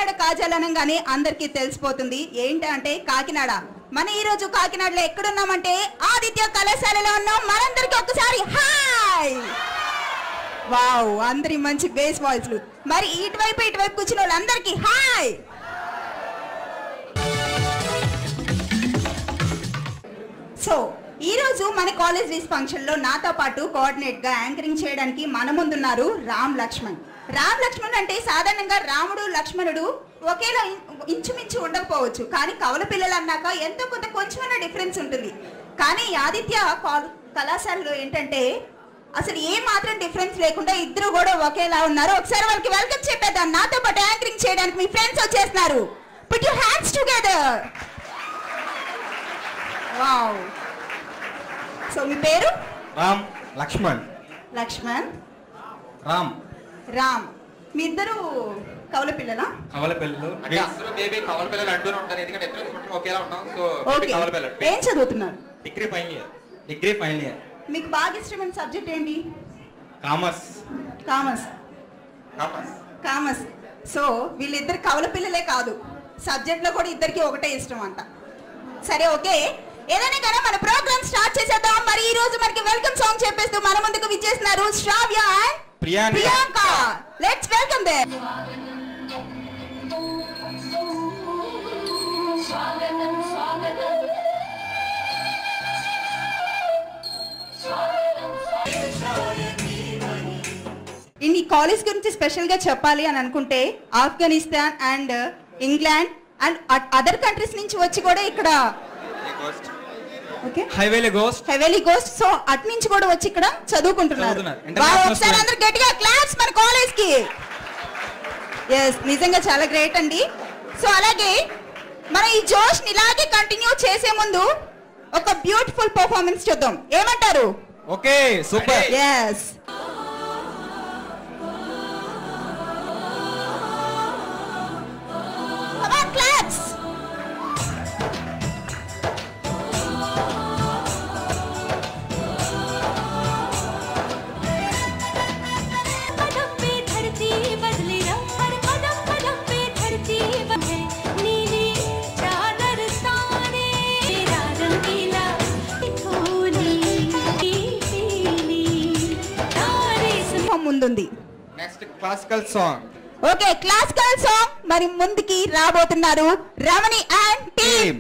కాకినాడ కాజాలు అనగానే అందరికీ తెలిసిపోతుంది ఏంటంటే కాకినాడ. మన ఈ రోజు కాకినాడలో ఎక్కడున్నామంటే ఆదిత్య కళాశాలలో ఉన్నాం. మనందరికీ ఒక్కసారి హాయ్. వావ్, అందరి మంచి బేస్ వాయిస్లు. మరి ఇటువైపు కూర్చున్న వాళ్ళందరికీ హాయ్. సో ఈ రోజు మన కాలేజ్ రీస్ ఫంక్షన్ లో నాతో పాటు కోఆర్డినేట్ గా యాంకరింగ్ చేయడానికి మన ముందున్నారు రామ్ లక్ష్మణ్. రామ్ లక్ష్మణ్ అంటే సాధారణంగా రాముడు లక్ష్మణుడు ఒకేలా ఇంచుమించు ఉండకపోవచ్చు, కానీ కవల పిల్లలు అన్నాక ఎంతో కొంచెమైనా డిఫరెన్స్ ఉంటుంది. కానీ ఆదిత్య కళాశాలలో ఏంటంటే అసలు ఏ మాత్రం డిఫరెన్స్ లేకుండా ఇద్దరు కూడా ఒకేలా ఉన్నారు. ఒకసారి వాళ్ళకి వెల్కమ్ చెప్పేద్దాం. నాతో పాటు యాంకరింగ్ చేయడానికి మీ ఫ్రెండ్స్ వచ్చేస్తున్నారు. Put your hands together. Wow. So మీ పేరు? రామ్ లక్ష్మణ్. లక్ష్మణ్ రామ్ రామ్. మీ ఇద్దరు కవల పిల్లలా? కవల పిల్లలు. బేబీ కవల పిల్లలు అంటూనే ఉంటారు, ఎందుకంటే ఇద్దరు ఒకేలా ఉంటాం. సో కవల పిల్లలు. ఏం చదువుతున్నారు? Degree final year. మీకు బాగా ఇష్టమైన సబ్జెక్ట్ ఏంటి? కామర్స్. కామర్స్. సో వీళ్ళిద్దరు కవల పిల్లలే కాదు, సబ్జెక్ట్ లో కూడా ఇద్దరికి ఒకటే ఇష్టం అంట. సరే, ఓకే, ఏదైనా కానీ మన ప్రోగ్రామ్ స్టార్ట్ చేసేద్దాం. మరి ఈ రోజు మనకి వెల్కమ్ సాంగ్ చెప్పేస్తూ మన ముందుకు విచ్చేస్తున్నారు Shravya and Priyanka. Let's welcome them. ఇన్ని కాలేజ్ గురించి స్పెషల్ గా చెప్పాలి అని అనుకుంటే Afghanistan and England and other countries నుంచి వచ్చి కూడా ఇక్కడ హైవేలీ గోస్ట్ సో అటు నుంచి కూడా వచ్చి ఇక్కడ చదువుకుంటున్నారు. ఒకసారి అందరూ గట్టిగా క్లాప్స్ మన కాలేజ్ కి. ఎస్, నిజంగా చాలా గ్రేట్ అండి. సో అలాగే మన ఈ జోష్ ఇలాగే కంటిన్యూ చేసే ముందు ఒక బ్యూటిఫుల్ పర్ఫార్మెన్స్ చూద్దాం. ఏమంటారు? Okay, super. ఎస్. క్లాప్స్. ముందుంది next classical song. Okay, classical song మరి ముందుకి రాబోతున్నారు రమణి అండ్ టీమ్.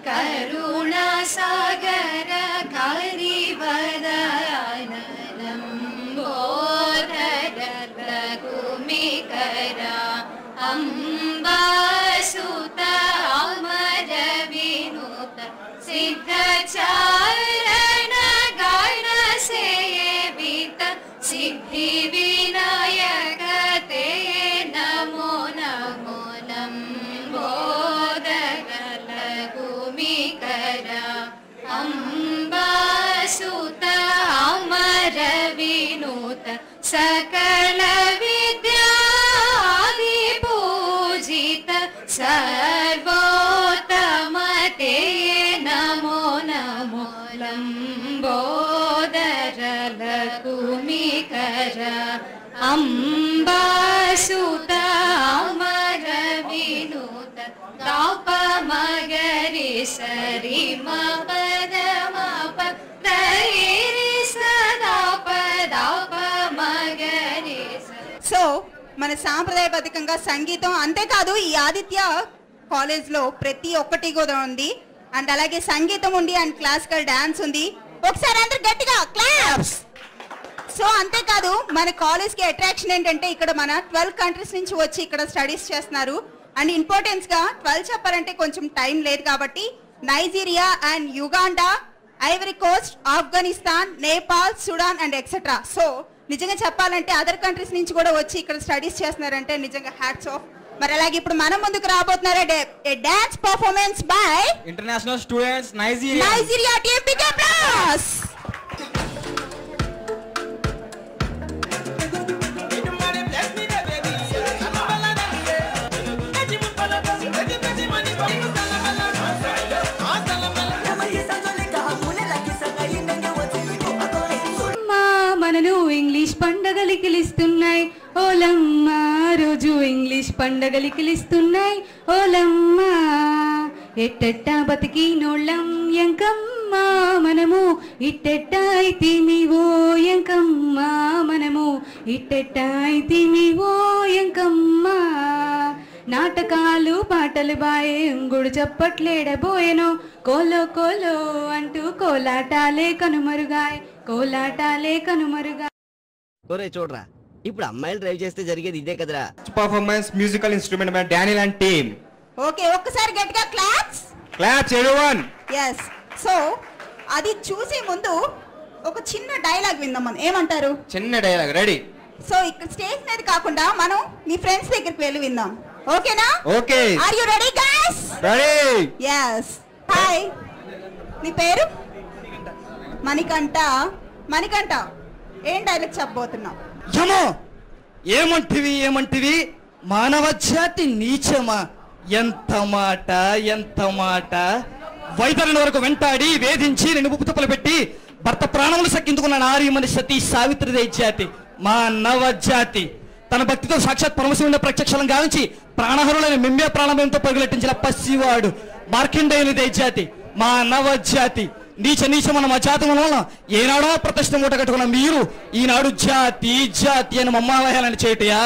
కరుణా సాగర కరివదనం బోధర రఘుమికర అంబాసుత అమర వినుత సిద్ధచారణ గణ సేవిత సిద్ధి వినాయక తే నమో నమో నంబోదర లఘుమికర అంబాసుత అమర వినూత సకల విద్యాది పూజిత సర్వోత్తమ తే నమో నమో లంబోదర లఘుమికర అంబాసుత అమర వినూత తాపమగరి సరి మపద మప దరి సదా పదాప మగరి. సో మన సాంప్రదాయబద్ధంగా సంగీతం, అంతేకాదు ఈ ఆదిత్య కాలేజ్ లో ప్రతి ఒక్కటి కూడా ఉంది. అండ్ అలాగే సంగీతం ఉంది అండ్ క్లాసికల్ డాన్స్ ఉంది. ఒకసారి అందరు గట్టిగా క్లాప్స్. సో అంతేకాదు మన కాలేజ్ కి అట్రాక్షన్ ఏంటంటే ఇక్కడ మన 12 కంట్రీస్ నుంచి వచ్చి ఇక్కడ స్టడీస్ చేస్తున్నారు. అండ్ ఇంపార్టెన్స్ గా 12 చెప్పాలంటే కొంచెం టైం లేదు కాబట్టి Nigeria and Uganda, Ivory Coast, Afghanistan, Nepal, Sudan and etcetera. So నిజంగా చెప్పాలంటే అదర్ కంట్రీస్ నుంచి కూడా వచ్చి ఇక్కడ స్టడీస్ చేస్తున్నారంటే నిజంగా హ్యాట్స్ ఆఫ్. మరి అలాగే ఇప్పుడు మనం ముందుకు రాబోతున్నారు dance performance by international students Nigeria team. Big applause. పండగలికిలిస్తున్నాయి ఓలమ్మ రోజు ఇంగ్లీష్ పండగలికిలిస్తున్నాయి ఓలమ్మ ఎట్టెట్టా బతికినోళ్ళం ఎంకమ్మ మనము ఇట్టెట్టా అయితిమి ఓ ఎంకమ్మ మనము ఇట్టెట్టా అయితిమి ఓ ఎంకమ్మ నాటకాలు పాటలు బాయే గుడు చప్పట్లేడబోయెనో కోలో కోలో అంటూ కోలాటాలే కనుమరుగాయ్ కోలాటాలే కనుమరుగాయ్. ఒరే చూడరా, ఇప్పుడు అమ్మాయిలు డ్రైవ్ చేస్తే జరిగేది ఇదే కదరా. Performance musical instrument by Daniel and team. Okay, ఒక్కసారి గట్టిగా claps. Claps everyone. yes so అది చూసే ముందు ఒక చిన్న డైలాగ్ విందాం మనం. ఏమంటారు? చిన్న డైలాగ్ రెడీ. సో ఇక్కడ స్టేజ్ మీద కాకుండా మనం మీ ఫ్రెండ్స్ దగ్గరికి వెళ్ళి విందాం. ఓకేనా? Okay. Are you ready guys? Ready. yes hi, నీ పేరు? మణికంఠ. మణికంఠ, ఏం డైలాగ్ చెప్పబోతున్నావు? యమో ఏమంటివి మానవ జాతి నీచమా, ఎంత మాట ఎంత మాట. వైతరుల వరకు వెంటాడి వేధించి నిన్ను ఉప్పుతుప్పలు పెట్టి భర్త ప్రాణములు సక్కించుకున్న నారీమణి సతీ సావిత్రిదే జాతి మానవ జాతి. తన భక్తితో సాక్షాత్ పరమశివుని ప్రత్యక్షలం గావించి ప్రాణహరులైన మిమ్మే ప్రాణభయంతో పరుగులెట్టించిన పసివాడు మార్కండేయునిదే జాతి మానవ జాతి. నీచమన్న మా జాతి వలన ఏనాడో ప్రతిష్ట మూట కట్టుకున్న మీరు ఈనాడు జాతి జాతి అని మమ్మాలయాలని చేయటయా?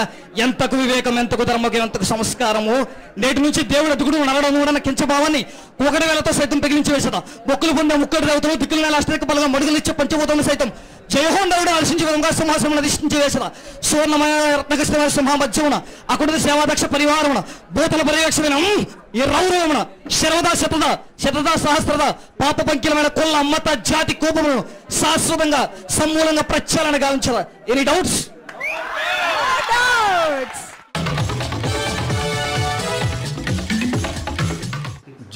ఎంతకు వివేకం, ఎంతకు ధర్మం, ఎంతకు సంస్కారము. నేటి నుంచి దేవుడు దిగుడు నడవడం కూడా కించభావాన్ని ఒకటి వేలతో సైతం పెగిలించి వేసేదా. మొక్కులు పొందే ముక్కడి దేవతలు దిక్కులు నెల అష్టక బలంగా మడుగులు ఇచ్చే పంచభూతములు సైతం జయహోండవుడు అలసించి విధంగా సింహాసనం అధిష్ఠించి వేసదా. సువర్ణమయ రత్నకృష్ణమైన సింహామధ్యమున అకుడిత సేవాదక్ష పరివారమున భూతల పరిరక్షమైన ఈ రౌరవమున శరవద శతద సహస్రద పాప పంకిలమైన కొల్ల అమ్మత జాతి కోపములను శాశ్వతంగా సమూలంగా ప్రచారణ గావించదా. Any doubts?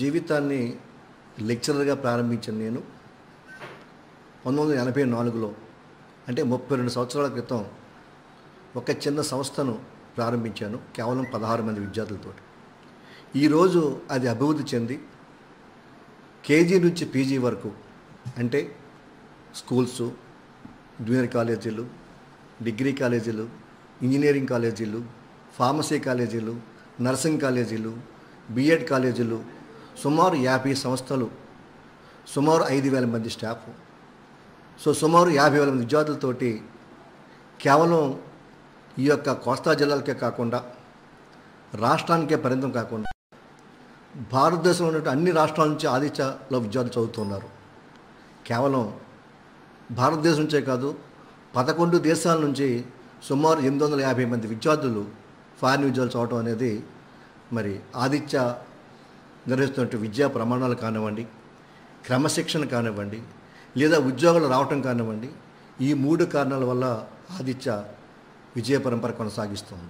జీవితాన్ని లెక్చరర్గా ప్రారంభించిన నేను 1984లో, అంటే 32 సంవత్సరాల క్రితం ఒక చిన్న సంస్థను ప్రారంభించాను, కేవలం 16 మంది విద్యార్థులతో. ఈరోజు అది అభివృద్ధి చెంది కేజీ నుంచి పీజీ వరకు, అంటే స్కూల్స్, జూనియర్ కాలేజీలు, డిగ్రీ కాలేజీలు, ఇంజనీరింగ్ కాలేజీలు, ఫార్మసీ కాలేజీలు, నర్సింగ్ కాలేజీలు, బిఎడ్ కాలేజీలు, సుమారు 50 సంస్థలు, సుమారు 5,000 మంది స్టాఫ్, సో సుమారు 50,000 మంది విద్యార్థులతోటి కేవలం ఈ యొక్క కోస్తా జిల్లాలకే కాకుండా రాష్ట్రానికే పరిమితం కాకుండా భారతదేశంలో ఉన్నటువంటి అన్ని రాష్ట్రాల నుంచి ఆదిత్యలో విద్యార్థులు చదువుతున్నారు. కేవలం భారతదేశం నుంచే కాదు, 11 దేశాల నుంచి సుమారు 850 మంది విద్యార్థులు ఫారిన్ విద్యార్థులు చదవటం అనేది మరి ఆదిత్య నిర్వహిస్తున్నటువంటి విద్యా ప్రమాణాలు కానివ్వండి, క్రమశిక్షణ కానివ్వండి, లేదా ఉద్యోగాలు రావటం కానివ్వండి, ఈ 3 కారణాల వల్ల ఆదిత్య విజయ పరంపర కొనసాగిస్తుంది.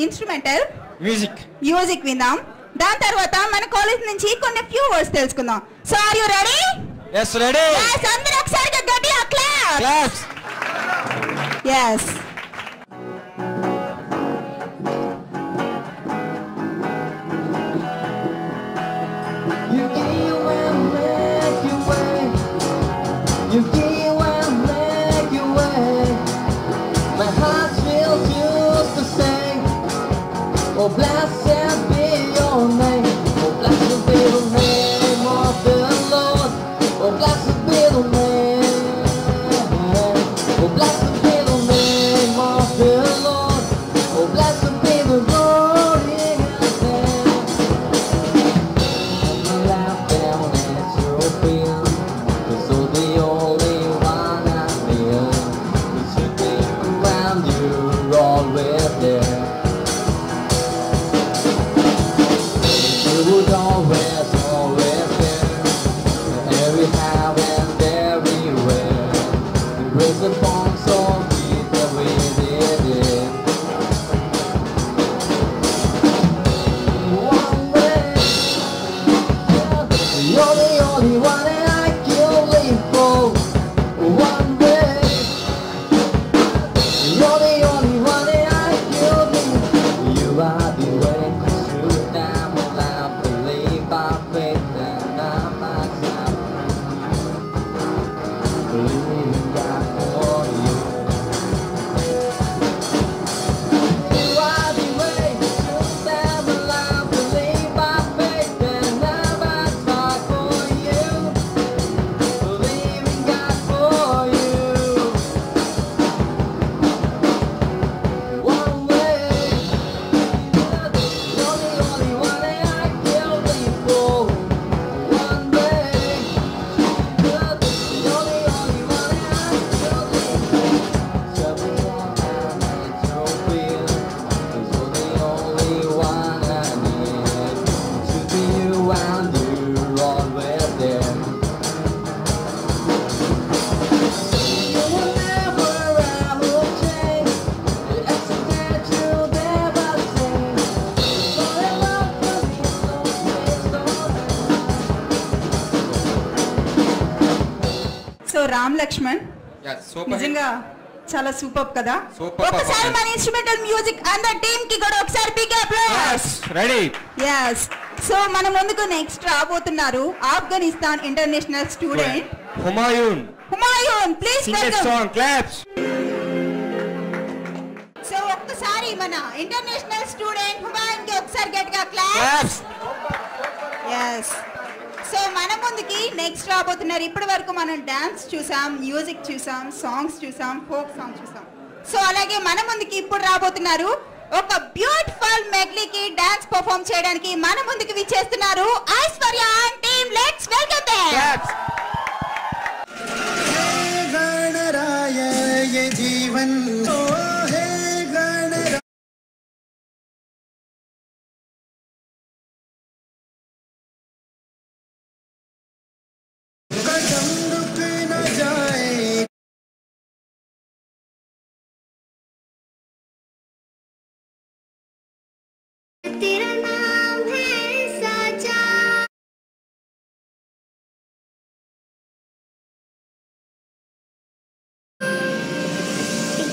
ఇన్స్ట్రుమెంటల్ మ్యూజిక్ విందాం. దాని తర్వాత మన కాలేజ్ నుంచి కొన్ని ఫ్యూ వర్డ్స్ తెలుసుకుందాం. So are you ready? yes ready. yes అందరూ ఒకసారి గట్టిగా claps. yes Oh, blessed be your name. Oh, blessed be the name of the Lord. Oh, blessed be the name. Oh, blessed be the name so Ram Lakshman super నిజంగా చాలా super కదా. Super ఒకసారి మన instrumental music అందర్ team కి కూడా ఒకసారి big applause. Ready. yes so మన ముందుకు నెక్స్ట్ రాబోతున్నారు Afghanistan international student Humayun. Humayun please Sing a welcome. song. Claps. So ఒక్కసారి మన ఇంటర్నేషనల్ స్టూడెంట్ హుమాయూన్ కి ఒకసారి గట్టిగా క్లాప్స్. Claps. yes సో మన ముందుకి నెక్స్ట్ రాబోతున్నారు. ఇప్పటి వరకు మనం డాన్స్ చూసాం, మ్యూజిక్ చూసాం, సాంగ్స్ చూసాం, ఫోక్ సాంగ్ చూసాం. సో అలాగే మన ముందుకి ఇప్పుడు రాబోతున్నారు ఒక బ్యూటిఫుల్ మెడ్లీకి డాన్స్ పర్ఫామ్ చేయడానికి మన ముందుకు విచ్చేస్తున్నారు Aishwarya and team. Let's welcome them. Claps. Ganaraya ये जीवन तो है गणराय कदम रुक न जाए तेरा नाम है साचा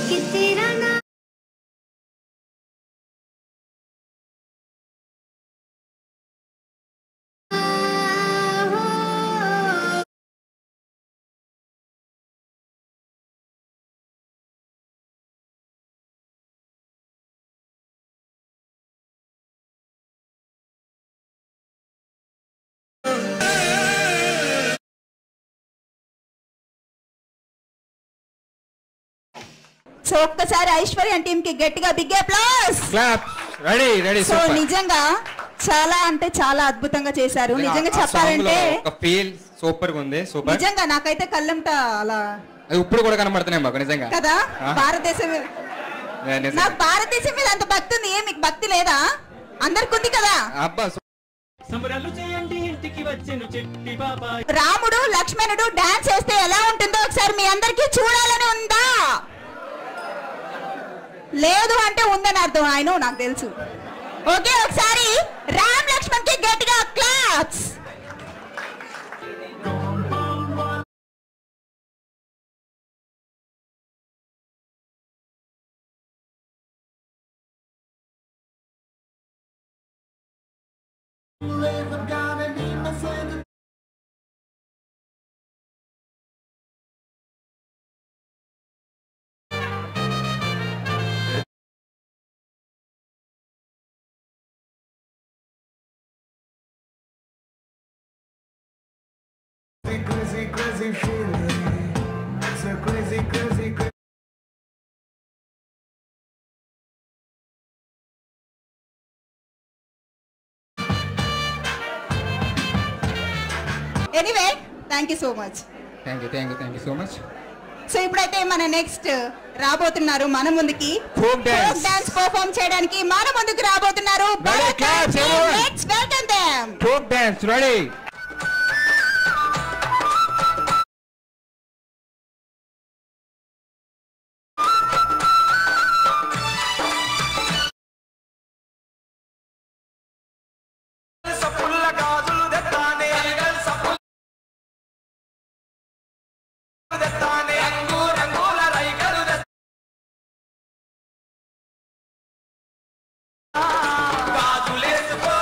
कि तेरा नाम సో ఒక్కసారి ఐశ్వర్య టీమ్ కి గట్టిగా big applause. Claps. Ready. Ready. So super. నిజంగా చాలా అంటే చాలా అద్భుతంగా చేశారు. నిజంగా చెప్పాలంటే ఫీల్ సూపర్ గా ఉంది. సూపర్. నిజంగా నాకైతే కళ్ళంట అలా అది ఇప్పుడు కూడా కనబడుతున్నాయి మాకు నిజంగా కదా. భారతదేశం మీద నాకు భారతదేశం మీద అంత భక్తి ఉంది. ఏ మీకు భక్తి లేదా? అందరికి ఉంది కదా. అబ్బా రాముడు లక్ష్మణుడు డాన్స్ చేస్తే ఎలా ఉంటుందో ఒకసారి మీ అందరికి చూడాలని ఉందా? లేదు అంటే ఉందని అర్థం. ఆయన నాకు తెలుసు. ఓకే ఒకసారి రామ్ లక్ష్మణ్ కి గట్టిగా claps. crazy crazy feeling it's a crazy crazy crazy anyway thank you so much. Thank you so much. So ఇప్పుడైతే మన నెక్స్ట్ రాబోతున్నారు మన ముందుకి Folk dance. డాన్స్ పర్ఫామ్ చేయడానికి మన ముందుకు రాబోతున్నారు. Ready, claps, everyone. Let's welcome them. Folk dance. Ready. సప్పుల్ల గాజులు దెత్తానే దెత్తానే రంగు రంగుల రైకలు గాజులేసుకో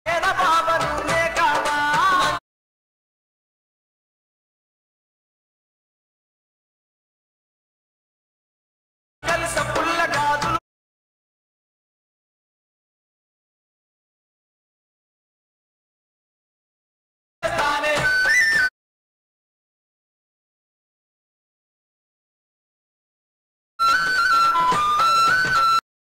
ఏడ బాబను లేకవా కలిసప్పుడు